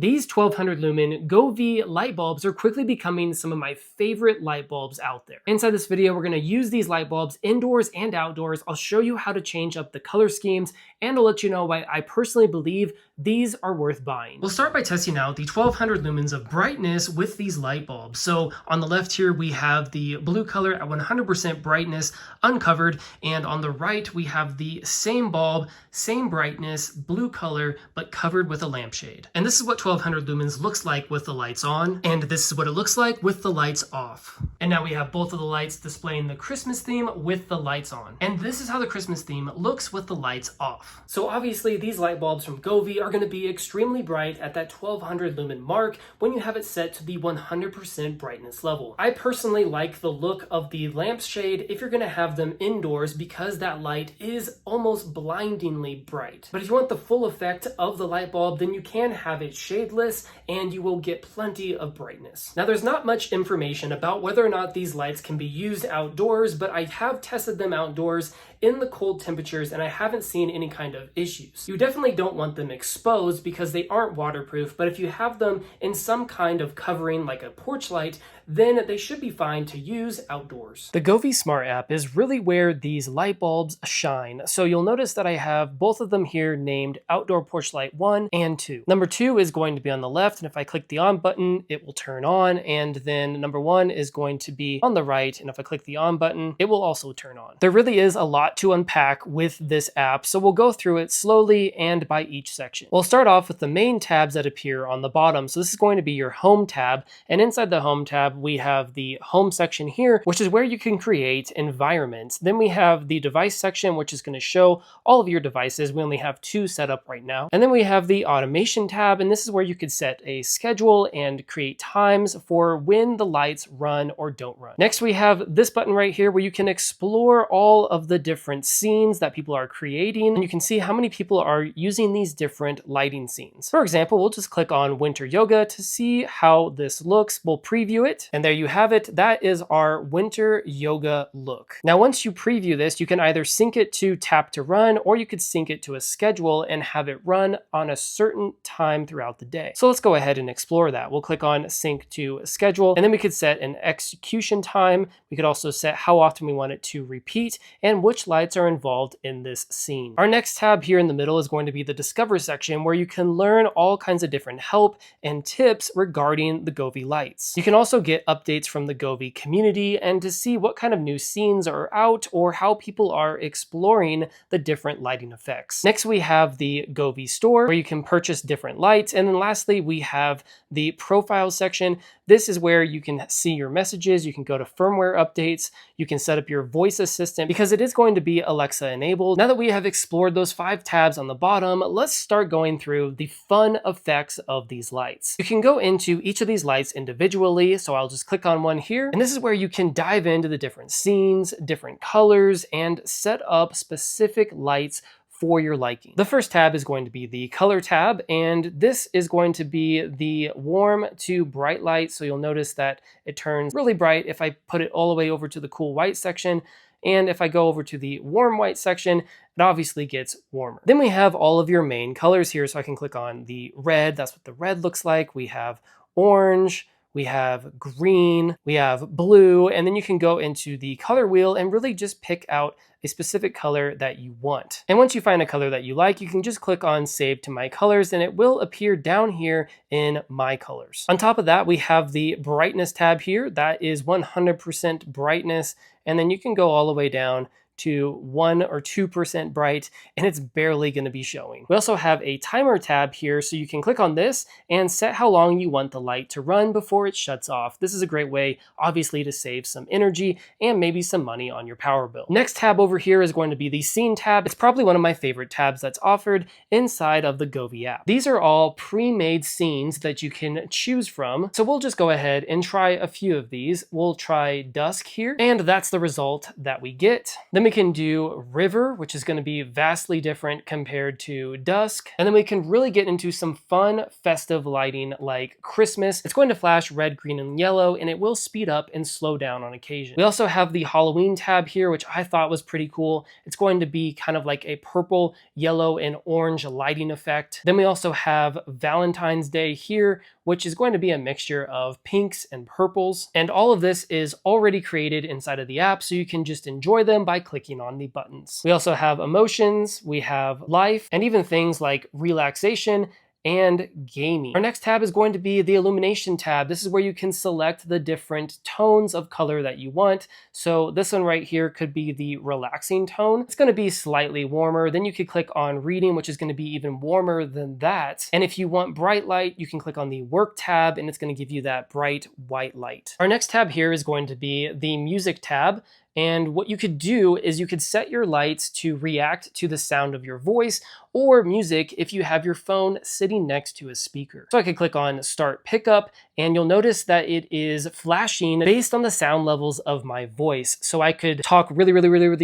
These 1200 lumen Govee light bulbs are quickly becoming some of my favorite light bulbs out there. Inside this video, we're going to use these light bulbs indoors and outdoors. I'll show you how to change up the color schemes, and I'll let you know why I personally believe these are worth buying. We'll start by testing out the 1200 lumens of brightness with these light bulbs. So on the left here, we have the blue color at 100% brightness, uncovered, and on the right, we have the same bulb, same brightness, blue color, but covered with a lampshade. And this is what 1200 lumens looks like with the lights on, and this is what it looks like with the lights off. And now we have both of the lights displaying the Christmas theme with the lights on. And this is how the Christmas theme looks with the lights off. So obviously these light bulbs from Govee are going to be extremely bright at that 1200 lumen mark when you have it set to the 100% brightness level. I personally like the look of the lampshade if you're going to have them indoors because that light is almost blindingly bright. But if you want the full effect of the light bulb, then you can have it shadeless and you will get plenty of brightness. Now there's not much information about whether or not these lights can be used outdoors, but I have tested them outdoors in the cold temperatures and I haven't seen any kind of issues. You definitely don't want them exposed because they aren't waterproof, but if you have them in some kind of covering like a porch light, then they should be fine to use outdoors. The Govee Smart app is really where these light bulbs shine. So you'll notice that I have both of them here named Outdoor Porch Light 1 and 2. Number 2 is going to be on the left, and if I click the on button, it will turn on, and then number 1 is going to be on the right, and if I click the on button, it will also turn on. There really is a lot to unpack with this app, so we'll go through it slowly and by each section. We'll start off with the main tabs that appear on the bottom. So this is going to be your home tab, and inside the home tab, we have the home section here, which is where you can create environments. Then we have the device section, which is going to show all of your devices. We only have 2 set up right now. And then we have the automation tab, and this is where you could set a schedule and create times for when the lights run or don't run. Next, we have this button right here where you can explore all of the different scenes that people are creating, and you can see how many people are using these different lighting scenes. For example, we'll just click on winter yoga to see how this looks. We'll preview it, and there you have it. That is our winter yoga look. Now, once you preview this, you can either sync it to tap to run, or you could sync it to a schedule and have it run on a certain time throughout the day. So let's go ahead and explore that. We'll click on sync to schedule, and then we could set an execution time. We could also set how often we want it to repeat and which lights are involved in this scene. Our next tab here in the middle is going to be the Discover section, where you can learn all kinds of different help and tips regarding the Govee lights. You can also get updates from the Govee community and to see what kind of new scenes are out or how people are exploring the different lighting effects. Next, we have the Govee store, where you can purchase different lights. And then lastly, we have the profile section. This is where you can see your messages. You can go to firmware updates. You can set up your voice assistant because it is going to be Alexa enabled. Now that we have explored those 5 tabs on the bottom, let's start going through the fun effects of these lights. You can go into each of these lights individually. So I'll just click on one here. And this is where you can dive into the different scenes, different colors, and set up specific lights for your liking. The first tab is going to be the color tab, and this is going to be the warm to bright light. So you'll notice that it turns really bright if I put it all the way over to the cool white section. And if I go over to the warm white section, it obviously gets warmer. Then we have all of your main colors here. So I can click on the red. That's what the red looks like. We have orange, we have green, we have blue, and then you can go into the color wheel and really just pick out a specific color that you want. And once you find a color that you like, you can just click on Save to My Colors, and it will appear down here in My Colors. On top of that, we have the brightness tab here. That is 100% brightness, and then you can go all the way down to 1 or 2% bright, and it's barely going to be showing. We also have a timer tab here, so you can click on this and set how long you want the light to run before it shuts off. This is a great way, obviously, to save some energy and maybe some money on your power bill. Next tab over here is going to be the scene tab. It's probably one of my favorite tabs that's offered inside of the Govee app. These are all pre-made scenes that you can choose from. So we'll just go ahead and try a few of these. We'll try dusk here, and that's the result that we get. Then we we can do river, which is going to be vastly different compared to dusk. And then we can really get into some fun festive lighting like Christmas. It's going to flash red, green, and yellow, and it will speed up and slow down on occasion. We also have the Halloween tab here, which I thought was pretty cool. It's going to be kind of like a purple, yellow, and orange lighting effect. Then we also have Valentine's Day here, which is going to be a mixture of pinks and purples. And all of this is already created inside of the app, so you can just enjoy them by clicking on the buttons. We also have emotions, we have life, and even things like relaxation and gaming. Our next tab is going to be the illumination tab. This is where you can select the different tones of color that you want. So this one right here could be the relaxing tone. It's going to be slightly warmer. Then you could click on reading, which is going to be even warmer than that. And if you want bright light, you can click on the work tab and it's going to give you that bright white light. Our next tab here is going to be the music tab. And what you could do is you could set your lights to react to the sound of your voice or music if you have your phone sitting next to a speaker. So I could click on Start Pickup, and you'll notice that it is flashing based on the sound levels of my voice. So I could talk really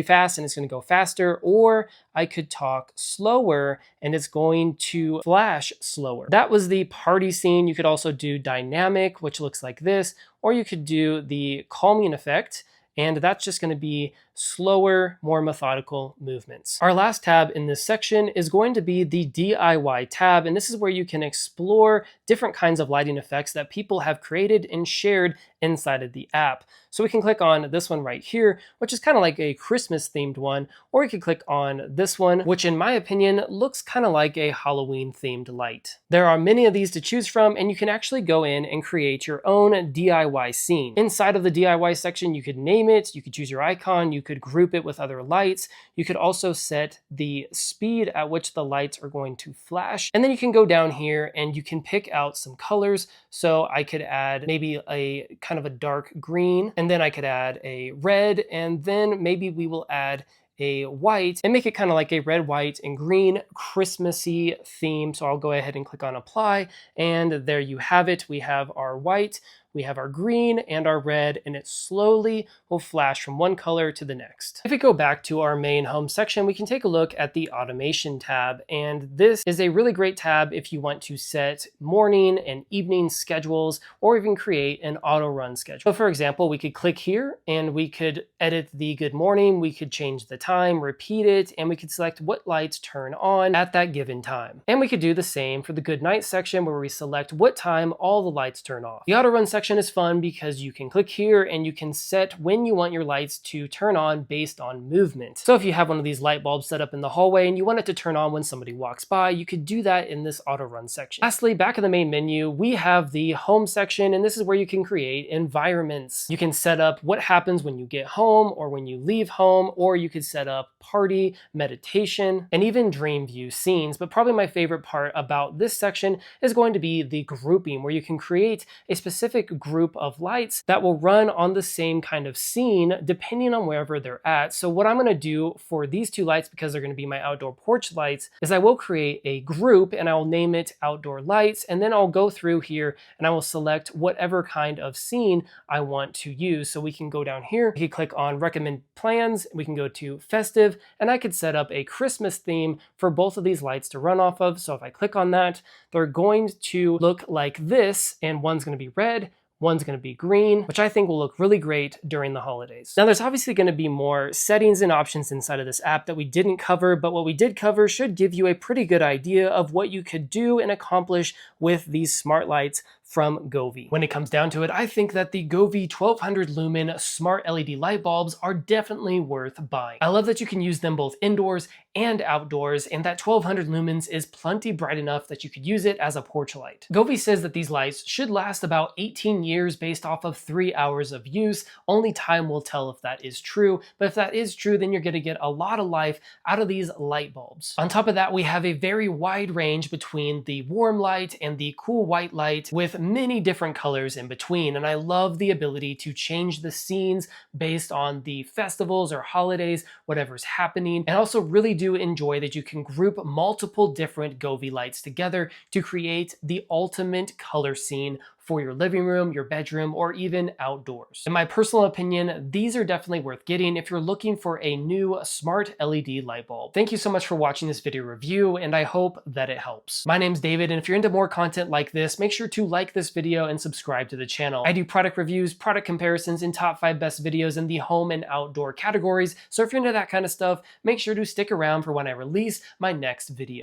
fast and it's going to go faster, or I could talk slower and it's going to flash slower. That was the party scene. You could also do dynamic, which looks like this, or you could do the calming effect. And that's just going to be slower, more methodical movements. Our last tab in this section is going to be the DIY tab, and this is where you can explore different kinds of lighting effects that people have created and shared inside of the app. So we can click on this one right here, which is kind of like a Christmas themed one, or we could click on this one, which in my opinion looks kind of like a Halloween themed light. There are many of these to choose from, and you can actually go in and create your own DIY scene. Inside of the DIY section, you could name it, you could choose your icon, you could group it with other lights. You could also set the speed at which the lights are going to flash. And then you can go down here and you can pick out some colors. So I could add maybe a kind of a dark green, and then I could add a red, and then maybe we will add a white and make it kind of like a red, white, and green Christmassy theme. So I'll go ahead and click on apply, and there you have it. We have our white, we have our green and our red, and it slowly will flash from one color to the next. If we go back to our main home section, we can take a look at the automation tab. And this is a really great tab if you want to set morning and evening schedules, or even create an auto run schedule. So for example, we could click here and we could edit the good morning, we could change the time, repeat it, and we could select what lights turn on at that given time. And we could do the same for the good night section, where we select what time all the lights turn off. The auto run section is fun because you can click here and you can set when you want your lights to turn on based on movement. So if you have one of these light bulbs set up in the hallway and you want it to turn on when somebody walks by, you could do that in this auto run section. Lastly, back in the main menu, we have the home section, and this is where you can create environments. You can set up what happens when you get home or when you leave home, or you could set up party, meditation, and even dream view scenes. But probably my favorite part about this section is going to be the grouping, where you can create a specific group of lights that will run on the same kind of scene depending on wherever they're at. So what I'm going to do for these two lights, because they're going to be my outdoor porch lights, is I will create a group and I will name it outdoor lights, and then I'll go through here and I will select whatever kind of scene I want to use. So we can go down here, we can click on recommend plans, we can go to festive, and I could set up a Christmas theme for both of these lights to run off of. So if I click on that, they're going to look like this, and one's going to be red, one's going to be green, which I think will look really great during the holidays. Now, there's obviously going to be more settings and options inside of this app that we didn't cover, but what we did cover should give you a pretty good idea of what you could do and accomplish with these smart lights from Govee. When it comes down to it, I think that the Govee 1200 Lumen smart LED light bulbs are definitely worth buying. I love that you can use them both indoors and outdoors, and that 1200 lumens is plenty bright enough that you could use it as a porch light. Govee says that these lights should last about 18 years based off of 3 hours of use. Only time will tell if that is true, but if that is true, then you're gonna get a lot of life out of these light bulbs. On top of that, we have a very wide range between the warm light and the cool white light, with many different colors in between, and I love the ability to change the scenes based on the festivals or holidays, whatever's happening, and also really do enjoy that you can group multiple different Govee lights together to create the ultimate color scene for your living room, your bedroom, or even outdoors. In my personal opinion, these are definitely worth getting if you're looking for a new smart LED light bulb. Thank you so much for watching this video review, and I hope that it helps. My name's David, and if you're into more content like this, make sure to like this video and subscribe to the channel. I do product reviews, product comparisons, and top 5 best videos in the home and outdoor categories, so if you're into that kind of stuff, make sure to stick around for when I release my next video.